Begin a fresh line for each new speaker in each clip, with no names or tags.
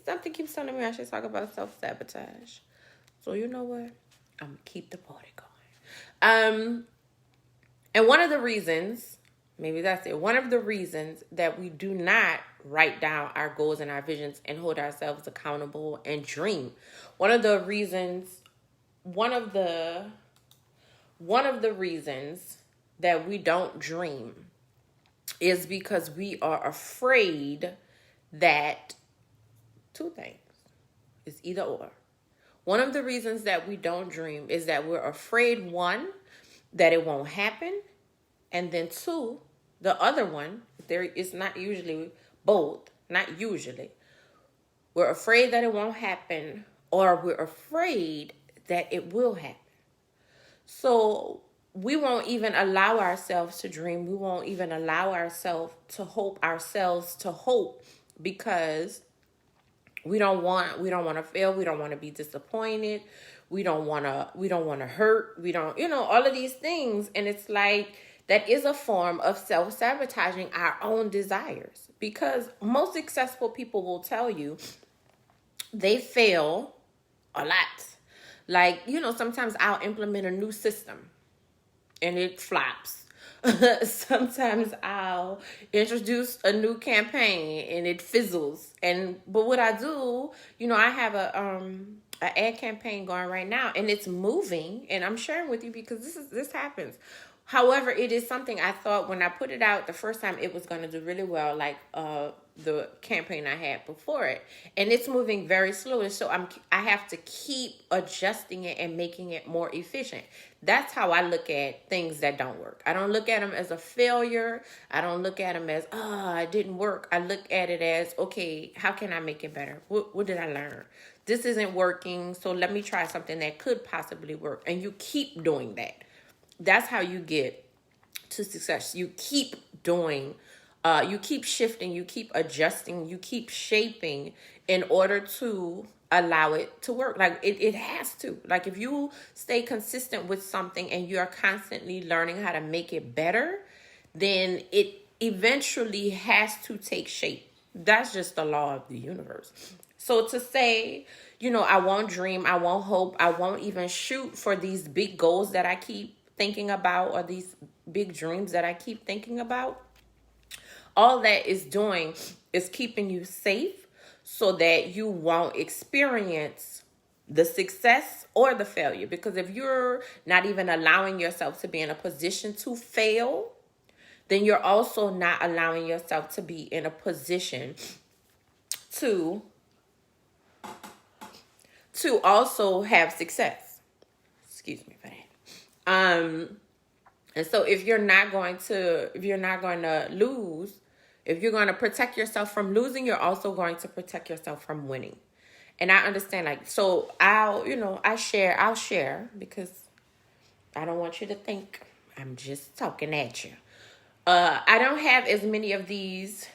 something keeps telling me I should talk about self-sabotage. So you know what? I'm going to keep the party going. And one of the reasons, maybe that's it, one of the reasons that we do not write down our goals and our visions and hold ourselves accountable and dream. One of the reasons that we don't dream is because we are afraid that two things. It's either or. One of the reasons that we don't dream is that we're afraid, one, that it won't happen. And then two, the other one, there is not usually both, not usually. We're afraid that it won't happen, or we're afraid that it will happen. So we won't even allow ourselves to dream. We won't even allow ourselves to hope because we don't want to fail. We don't want to be disappointed. We don't want to hurt. We don't, all of these things. And it's like, that is a form of self-sabotaging our own desires, because most successful people will tell you they fail a lot. Like, sometimes I'll implement a new system and it flops. Sometimes I'll introduce a new campaign and it fizzles. But what I do, I have an ad campaign going right now, and it's moving, and I'm sharing with you because this happens. However, it is something I thought when I put it out the first time it was going to do really well, like the campaign I had before it. And it's moving very slowly, so I have to keep adjusting it and making it more efficient. That's how I look at things that don't work. I don't look at them as a failure. I don't look at them as, it didn't work. I look at it as, okay, how can I make it better? What did I learn? This isn't working, so let me try something that could possibly work. And you keep doing that. That's how you get to success. You keep doing, you keep shifting, you keep adjusting, you keep shaping in order to allow it to work. Like it has to. Like if you stay consistent with something and you're constantly learning how to make it better, then it eventually has to take shape. That's just the law of the universe. So to say, I won't dream, I won't hope, I won't even shoot for these big goals that I keep thinking about, or these big dreams that I keep thinking about, all that is doing is keeping you safe so that you won't experience the success or the failure. Because if you're not even allowing yourself to be in a position to fail, then you're also not allowing yourself to be in a position to also have success. Excuse me for that. And so if you're not going to lose, if you're going to protect yourself from losing, you're also going to protect yourself from winning. And I understand, so I'll share because I don't want you to think I'm just talking at you. I don't have as many of these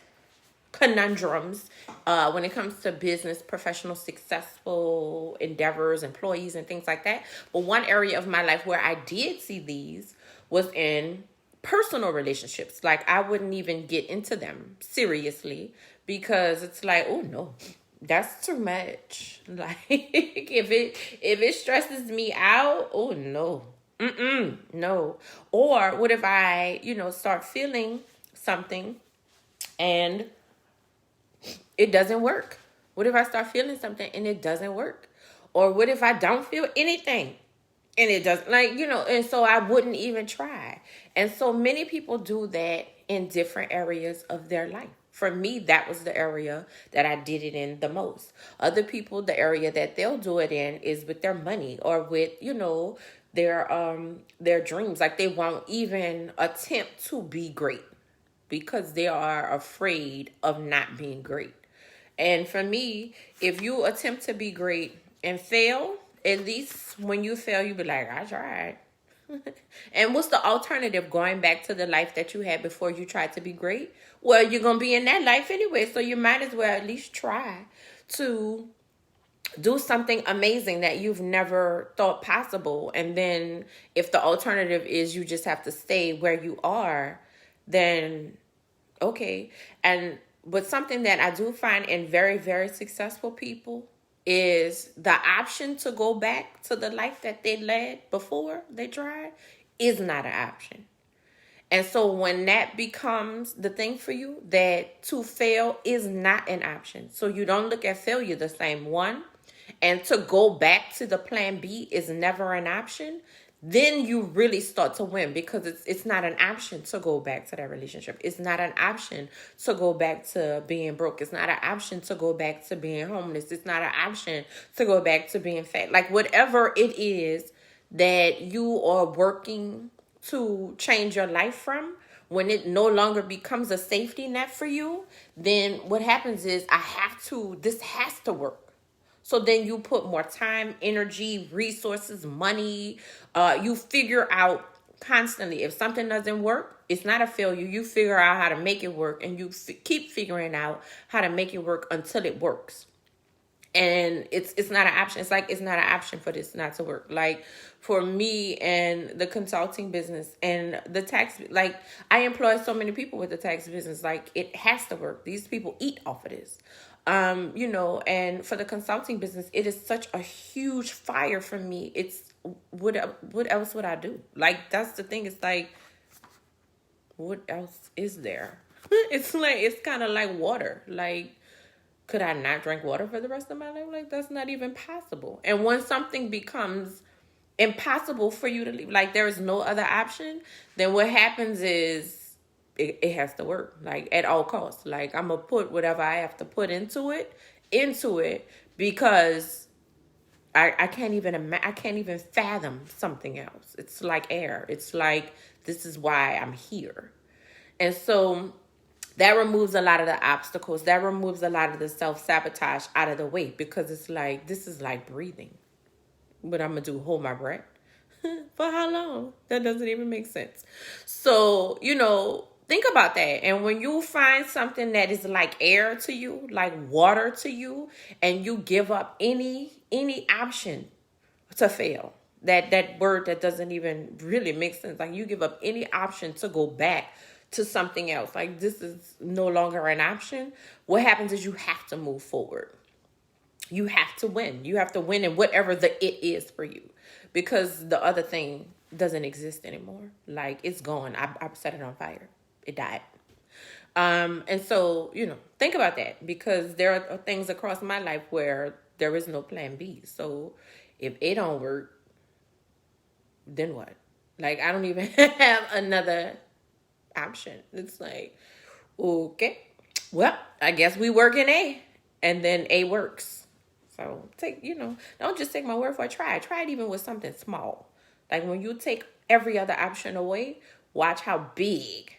conundrums when it comes to business, professional, successful endeavors, employees, and things like that. But one area of my life where I did see these was in personal relationships. Like I wouldn't even get into them seriously because it's like, oh no, that's too much. Like if it stresses me out, oh no. No. Or what if I, start feeling something and it doesn't work? What if I start feeling something and it doesn't work? Or what if I don't feel anything and it doesn't, and so I wouldn't even try. And so many people do that in different areas of their life. For me, that was the area that I did it in the most. Other people, the area that they'll do it in is with their money or with, their dreams. Like they won't even attempt to be great because they are afraid of not being great. And for me, if you attempt to be great and fail, at least when you fail, you be like, I tried. And what's the alternative? Going back to the life that you had before you tried to be great? Well, you're going to be in that life anyway, so you might as well at least try to do something amazing that you've never thought possible. And then if the alternative is you just have to stay where you are, then okay. And but something that I do find in very, very successful people is the option to go back to the life that they led before they tried is not an option. And so when that becomes the thing for you, that to fail is not an option. So you don't look at failure the same one. And to go back to the plan B is never an option. Then you really start to win, because it's not an option to go back to that relationship. It's not an option to go back to being broke. It's not an option to go back to being homeless. It's not an option to go back to being fat. Like whatever it is that you are working to change your life from, when it no longer becomes a safety net for you, then what happens is this has to work. So then you put more time, energy, resources, money. You figure out constantly. If something doesn't work, it's not a failure. You figure out how to make it work, and you keep figuring out how to make it work until it works. And it's not an option. It's like it's not an option for this not to work. Like for me and the consulting business and the tax, like I employ so many people with the tax business. Like it has to work. These people eat off of this. And for the consulting business, it is such a huge fire for me. It's what else would I do? Like that's the thing. It's like, what else is there? It's kind of like water. Like, could I not drink water for the rest of my life? Like, that's not even possible. And when something becomes impossible for you to leave, like there is no other option, then what happens is it has to work, like at all costs. Like I'm going to put whatever I have to put into it, because I can't even fathom something else. It's like air. It's like, this is why I'm here. And so that removes a lot of the obstacles. That removes a lot of the self-sabotage out of the way, because it's like, this is like breathing. But I'm going to hold my breath. For how long? That doesn't even make sense. So, think about that. And when you find something that is like air to you, like water to you, and you give up any option to fail, that word that doesn't even really make sense. Like you give up any option to go back to something else. Like this is no longer an option. What happens is you have to move forward. You have to win. You have to win in whatever the it is for you, because the other thing doesn't exist anymore. Like it's gone. I set it on fire. It died. And so, think about that, because there are things across my life where there is no plan B. So if it don't work, then what? Like I don't even have another option. It's like, okay, well, I guess we work in A, and then A works. So don't just take my word for it. Try it even with something small. Like when you take every other option away, watch how big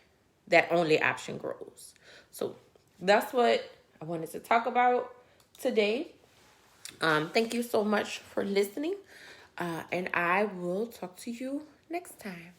that only option grows. So that's what I wanted to talk about today. Thank you so much for listening. And I will talk to you next time.